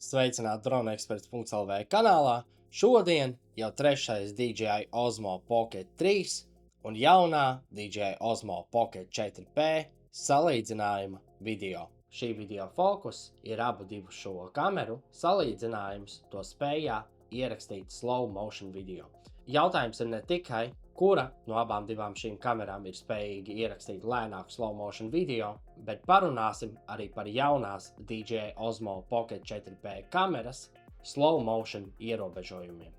Sveicināti droneexperts.lv kanālā. Šodien jau trešais DJI Osmo Pocket 3 un jaunā DJI Osmo Pocket 4P salīdzinājuma video. Šī video fokus ir abu divu šo kameru salīdzinājums to spējā ierakstīt slow motion video. Jautājums ir ne tikai, kura no abām divām šīm kamerām ir spējīga ierakstīt lēnāku slow motion video, bet parunāsim arī par jaunās DJI Osmo Pocket 4P kameras slow motion ierobežojumiem.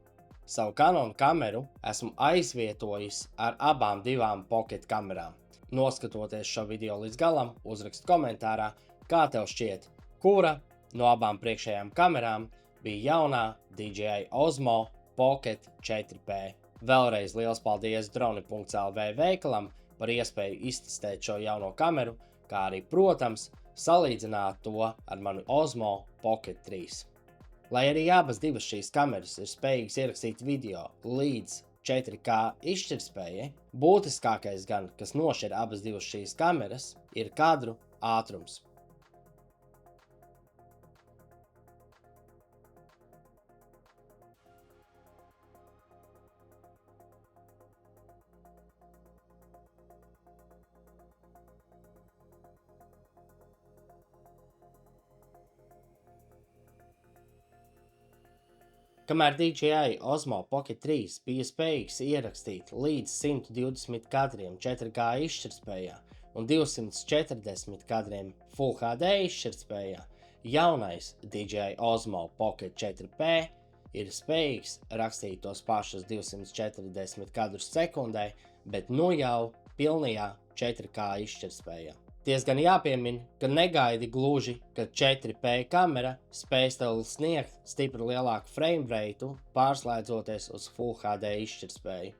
Savu Canon kameru esmu aizvietojis ar abām divām Pocket kamerām. Noskatoties šo video līdz galam, uzrakst komentārā, kā tev šķiet, kura no abām priekšējām kamerām bija jaunā DJI Osmo Pocket 4P. Vēlreiz liels paldies droni.lv veikalam par iespēju iztestēt šo jauno kameru, kā arī, protams, salīdzināt to ar manu Osmo Pocket 3. Lai arī abas divas šīs kameras ir spējīgas ierakstīt video līdz 4K izšķirtspējai, būtiskākais gan, kas nošķir abas divas šīs kameras, ir kadru ātrums. Kamēr DJI Osmo Pocket 3 bija spējīgs ierakstīt līdz 120 kadriem 4K izšķirtspējā un 240 kadriem Full HD izšķirtspējā, jaunais DJI Osmo Pocket 4P ir spējīgs rakstīt tos pašus 240 kadrus sekundē, bet nu jau pilnajā 4K izšķirtspējā. Diezgan jāpiemin, ka negaidi gluži, ka 4P kamera spēs tev sniegt stipri lielāku frame rateu, pārslēdzoties uz Full HD izšķirtspēju.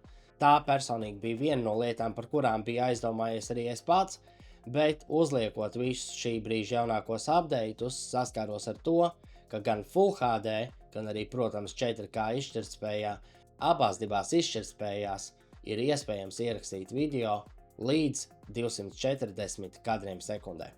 Tā personīgi bija viena no lietām, par kurām bija aizdomājies arī es pats, bet uzliekot visus šī brīža jaunākos updateus, saskāros ar to, ka gan Full HD, gan arī, protams, 4K izšķirtspējā, abās divās izšķirtspējās ir iespējams ierakstīt video līdz 240 kadriem sekundē.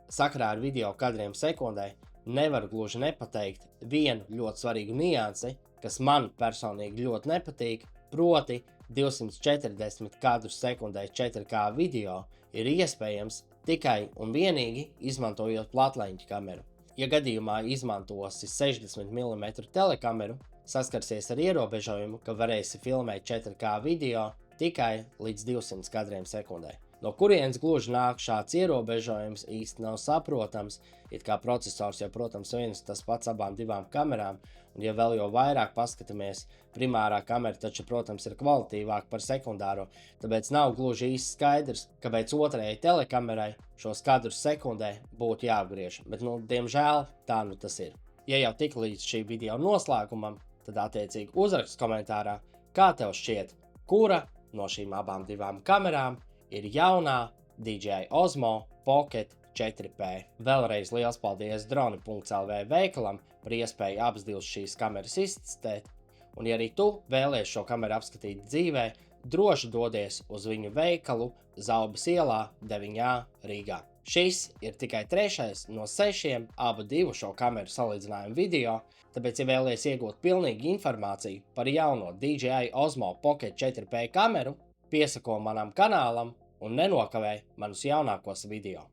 Sakarā ar video kadriem sekundē nevaru gluži nepateikt vienu ļoti svarīgu niansi, kas man personīgi ļoti nepatīk, proti 240 kadrus sekundē 4K video ir iespējams tikai un vienīgi izmantojot platleņķa kameru. Ja gadījumā izmantosi 60 mm telekameru, saskarsies ar ierobežojumu, ka varēsi filmēt 4K video tikai līdz 200 kadriem sekundē. No kurienes gluži nāk šāds ierobežojums īsti nav saprotams, it kā procesors jau, protams, viens tas pats abām divām kamerām, un ja vēl jau vairāk paskatāmies, primārā kamera taču, protams, ir kvalitīvāka par sekundāro, tāpēc nav gluži īsti skaidrs, kāpēc otrajai telekamerai šos kadrus sekundē būtu jāapgriež, bet, diemžēl, tā tas ir. Ja jau tik līdz šī video noslēgumam, tad attiecīgi uzrakst komentārā, kā tev šķiet, kura no šīm abām divām kamerām ir jaunā DJI Osmo Pocket 4P. Vēlreiz liels paldies droni.lv veikalam par iespēju abas divas šīs kameras iztestēt, un ja arī tu vēlies šo kameru apskatīt dzīvē, droši dodies uz viņu veikalu Zaubas ielā 9A Rīgā. Šis ir tikai trešais no 6 abu divu šo kameru salīdzinājumu video, tāpēc, ja vēlies iegūt pilnīgu informāciju par jauno DJI Osmo Pocket 4P kameru, piesako manam kanālam un nenokavē manus jaunākos video.